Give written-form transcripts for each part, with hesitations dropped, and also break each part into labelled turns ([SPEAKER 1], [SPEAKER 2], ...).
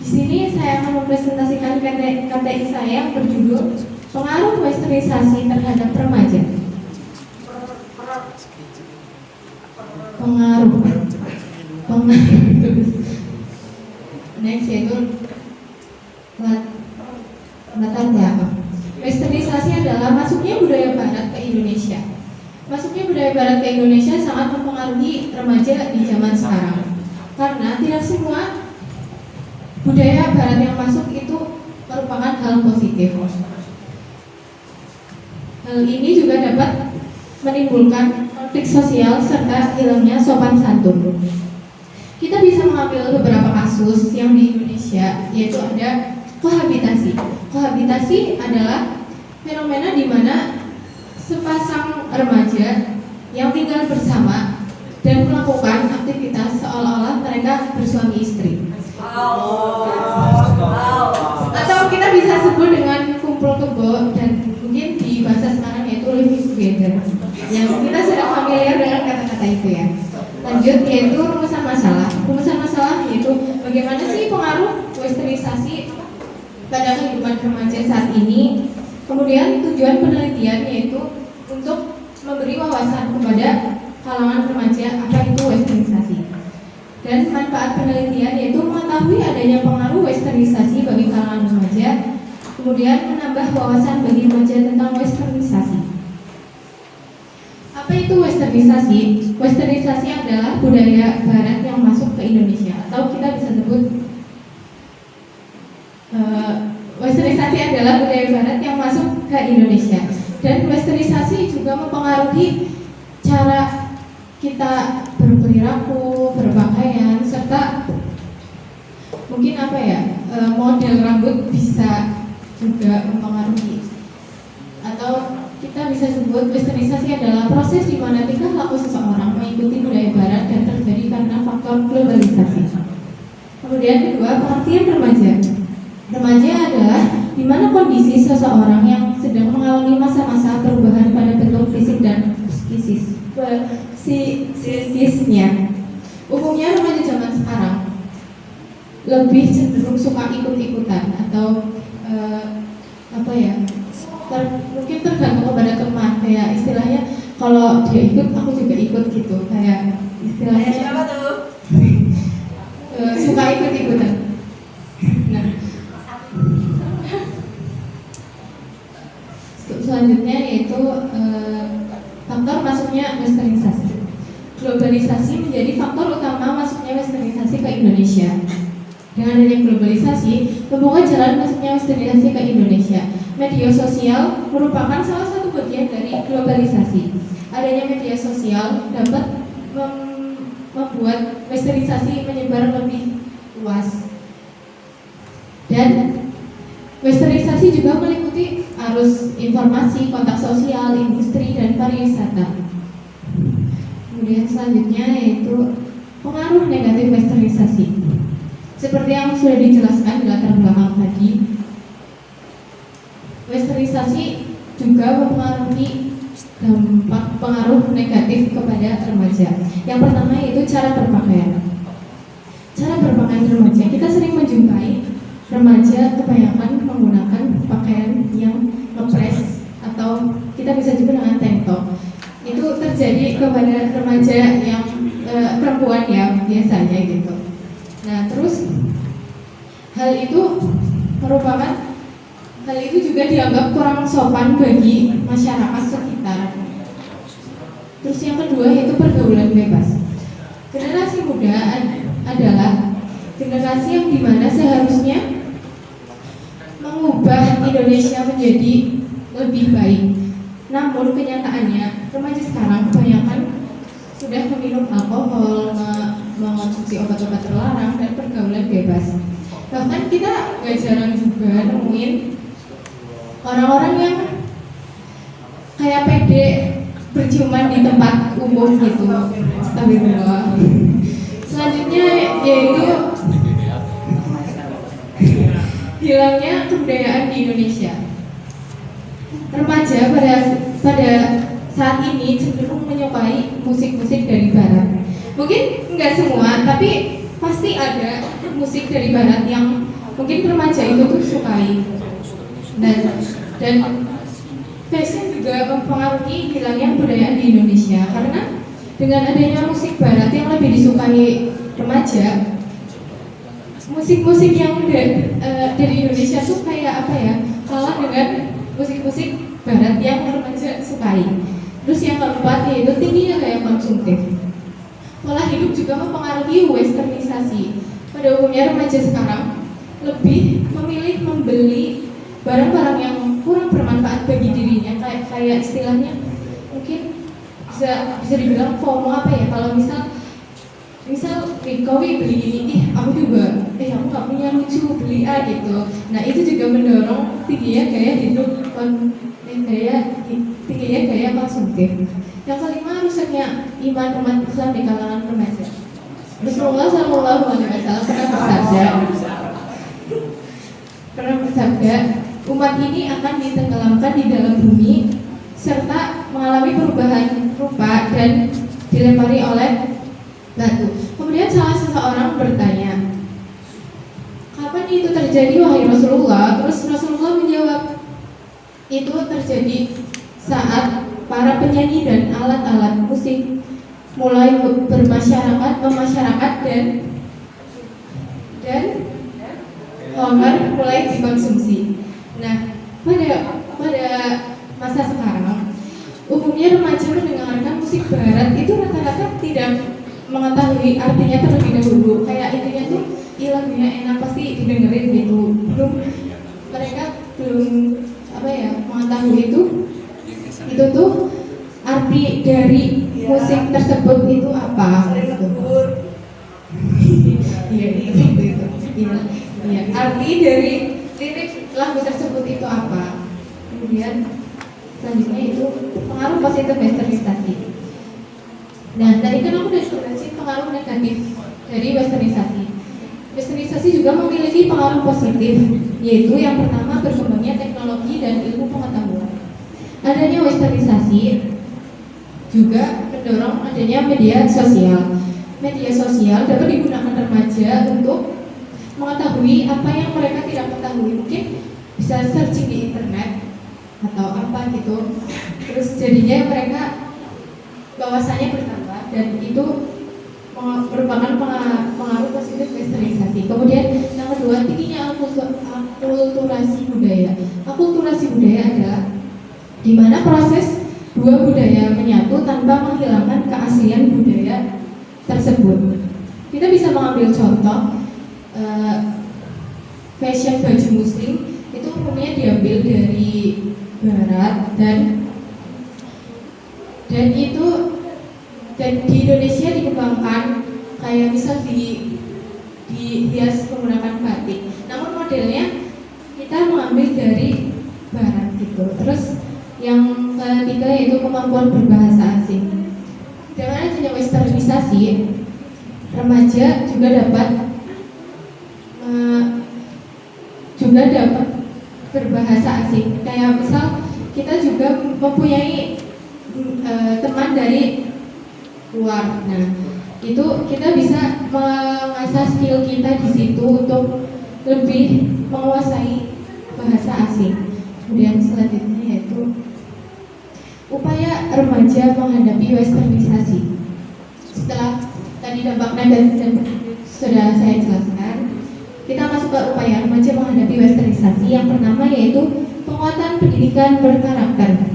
[SPEAKER 1] Di sini saya akan mempresentasikan KTI saya yang berjudul Pengaruh Westernisasi Terhadap Remaja. Pengaruh. Next yaitu latar belakang. Westernisasi adalah masuknya budaya Barat ke Indonesia. Masuknya budaya Barat ke Indonesia sangat mempengaruhi remaja di zaman sekarang. Karena tidak semua budaya Barat yang masuk itu merupakan hal positif. Hal ini juga dapat menimbulkan konflik sosial serta hilangnya sopan santun. Kita bisa mengambil beberapa kasus yang di Indonesia, yaitu ada kohabitasi. Kohabitasi adalah fenomena di mana sepasang remaja yang tinggal bersama dan melakukan aktivitas seolah-olah mereka bersuami istri. Atau kita bisa sebut dengan kumpul kebo, dan mungkin di bahasa sekarang yaitu living together. Yang kita sudah familiar dengan kata-kata itu ya. Lanjut yaitu rumusan masalah. Rumusan masalah yaitu bagaimana sih pengaruh westernisasi pada kehidupan remaja saat ini. Kemudian tujuan penelitian yaitu untuk memberi wawasan kepada kalangan remaja apa itu westernisasi. Dan manfaat penelitian yaitu mengetahui adanya pengaruh westernisasi bagi kalangan remaja. Kemudian menambah wawasan bagi remaja tentang westernisasi. Apa itu westernisasi? Westernisasi adalah budaya Barat yang masuk ke Indonesia, atau kita bisa sebut westernisasi adalah budaya Barat yang masuk ke Indonesia. Dan westernisasi juga mempengaruhi cara kita berperilaku, berpakaian, serta mungkin apa ya, model rambut bisa juga mempengaruhi. Atau kita bisa sebut westernisasi adalah proses di mana tingkah laku seseorang mengikuti budaya Barat dan terjadi karena faktor globalisasi. Kemudian kedua, pengertian remaja. Remaja adalah di mana kondisi seseorang yang sedang mengalami masa-masa perubahan pada bentuk fisik dan psikisnya. Umumnya remaja zaman sekarang lebih cenderung suka ikut-ikutan atau mungkin tergantung kepada teman, kayak istilahnya kalau dia ikut aku juga ikut gitu, kayak istilahnya siapa tuh? Suka ikut-ikutan. Nah, selanjutnya yaitu faktor masuknya westernisasi. Globalisasi menjadi faktor utama masuknya westernisasi ke Indonesia. Dengan adanya globalisasi, membuka jalan masuknya westernisasi ke Indonesia. Media sosial merupakan salah satu bagian dari globalisasi. Adanya media sosial dapat membuat westernisasi menyebar lebih luas. Dan westernisasi juga meliputi arus informasi, kontak sosial, industri, dan pariwisata. Kemudian selanjutnya yaitu pengaruh negatif westernisasi. Seperti yang sudah dijelaskan di latar belakang tadi, westernisasi juga mempengaruhi dampak pengaruh negatif kepada remaja. Yang pertama yaitu cara berpakaian. Cara berpakaian remaja, kita sering menjumpai remaja kebanyakan menggunakan pakaian yang ngepres atau kita bisa juga dengan tank top. Itu terjadi kepada remaja yang perempuan ya biasanya gitu. Nah terus hal itu juga dianggap kurang sopan bagi masyarakat sekitar. Terus yang kedua yaitu pergaulan bebas. Generasi muda adalah generasi yang dimana seharusnya mengubah Indonesia menjadi lebih baik. Namun kenyataannya remaja sekarang kebanyakan sudah meminum alkohol, mengonsumsi obat-obat terlarang, dan pergaulan bebas. Bahkan kita gak jarang juga nemuin orang-orang yang kayak pede berciuman di tempat umum gitu. Astagfirullah. Selanjutnya yaitu hilangnya kebudayaan di Indonesia. Remaja pada saat ini cenderung menyukai musik-musik dari Barat. Mungkin enggak semua, tapi pasti ada musik dari Barat yang mungkin remaja itu tuh sukai. Dan fashion juga mempengaruhi hilangnya budaya di Indonesia, karena dengan adanya musik barat yang lebih disukai remaja, musik-musik yang dari Indonesia tuh kayak apa ya, kalah dengan musik-musik barat yang remaja sukai. Terus yang keempat yaitu tingginya gaya konsumtif. Pola hidup juga mempengaruhi westernisasi. Pada umumnya remaja sekarang lebih memilih membeli barang-barang yang kurang bermanfaat bagi dirinya, kayak istilahnya mungkin bisa dibilang FOMO apa ya, kalau misal kau beli ini, aku juga aku nggak punya, lucu, beli gitu. Nah itu juga mendorong tingginya gaya konsumtif. Yang kelima, rusaknya iman umat Islam di kalangan remaja. Rasulullah SAW pernah bersabda, umat ini akan ditenggelamkan di dalam bumi serta mengalami perubahan rupa dan dilempari oleh batu. Kemudian salah seseorang bertanya, kapan itu terjadi wahai Rasulullah? Terus Rasulullah menjawab, itu terjadi saat para penyanyi dan alat-alat musik mulai memasyarakat dan homer mulai dikonsumsi. Nah, pada masa sekarang umumnya remaja mendengarkan musik barat itu rata-rata tidak mengetahui artinya terlebih dahulu. Kayak intinya tuh lagunya enak pasti didengerin gitu. Mereka belum mengetahui itu tuh arti dari musik tersebut itu apa gitu. Iya, arti dari lirik lagu tersebut itu apa. Kemudian selanjutnya itu pengaruh positif westernisasi. Nah, tadi kan aku udah jelasin pengaruh negatif dari westernisasi. Westernisasi juga memiliki pengaruh positif, yaitu yang pertama berkembangnya teknologi dan ilmu pengetahuan. Adanya westernisasi juga mendorong adanya media sosial. Media sosial dapat digunakan remaja untuk mengetahui apa yang mereka tidak ketahui. Mungkin bisa searching di internet atau apa gitu. Terus jadinya mereka wawasannya bertambah, dan itu merupakan pengaruh positif westernisasi. Kemudian yang kedua, tingginya akulturasi budaya. Akulturasi budaya adalah di mana proses dua budaya menyatu tanpa menghilangkan keaslian budaya tersebut. Kita bisa mengambil contoh fashion baju muslim itu umumnya diambil dari barat dan di Indonesia dikembangkan kayak misal dihias menggunakan batik. Namun modelnya kita mengambil dari barat gitu. Terus yang ketiga yaitu kemampuan berbahasa asing. Dengan adanya westernisasi, remaja juga dapat berbahasa asing. Kayak misal kita juga mempunyai teman dari luar. Nah, itu kita bisa mengasah skill kita di situ untuk lebih menguasai bahasa asing. Kemudian selanjutnya yaitu upaya remaja menghadapi westernisasi. Setelah tadi dampak negatif sudah saya jelaskan, kita masuk ke upaya remaja menghadapi westernisasi. Yang pertama yaitu penguatan pendidikan berkarakter.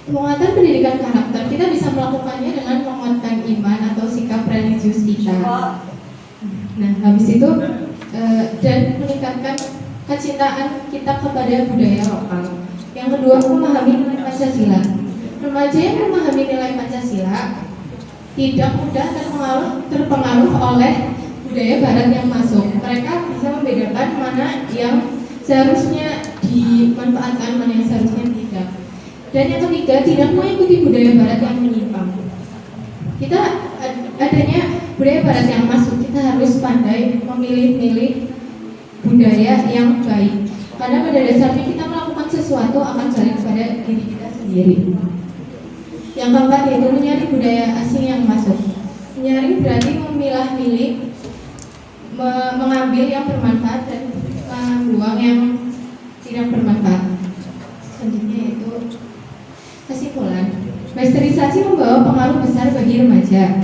[SPEAKER 1] Penguatan pendidikan karakter kita bisa melakukannya dengan menguatkan iman atau sikap religius kita. Nah, habis itu dan meningkatkan kecintaan kita kepada budaya lokal. Yang kedua, memahami nilai Pancasila. Remaja yang memahami nilai Pancasila tidak mudah terpengaruh oleh budaya barat yang masuk. Mereka bisa membedakan mana yang seharusnya dimanfaatkan, mana yang seharusnya tidak. Dan yang ketiga, tidak mengikuti budaya barat yang menyimpang. Kita adanya budaya barat yang masuk, kita harus pandai memilih-milih budaya yang baik. Karena pada dasarnya kita melakukan sesuatu akan balik kepada diri kita sendiri. Yang keempat yaitu menyaring budaya asing yang masuk. Menyaring berarti memilah-milih mengambil yang bermanfaat dan membuang yang tidak bermanfaat. Selanjutnya itu kesimpulan. Westernizasi membawa pengaruh besar bagi remaja,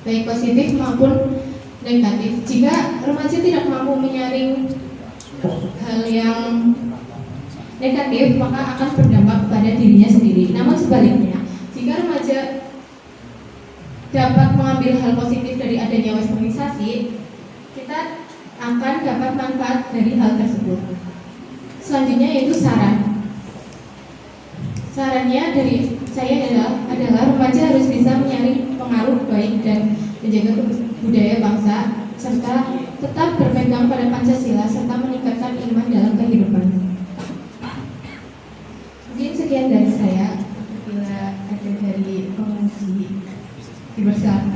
[SPEAKER 1] baik positif maupun negatif. Jika remaja tidak mampu menyaring hal yang negatif, maka akan berdampak kepada dirinya sendiri. Namun sebaliknya, jika remaja dapat mengambil hal positif dari adanya westernisasi, kita akan dapat manfaat dari hal tersebut. Selanjutnya yaitu saran. Sarannya dari saya adalah remaja harus bisa menyaring pengaruh baik dan menjaga budaya bangsa, serta tetap berpegang pada Pancasila serta meningkatkan iman dalam kehidupan. Mungkin sekian dari saya. Bila ada dari penguji, dipersilakan.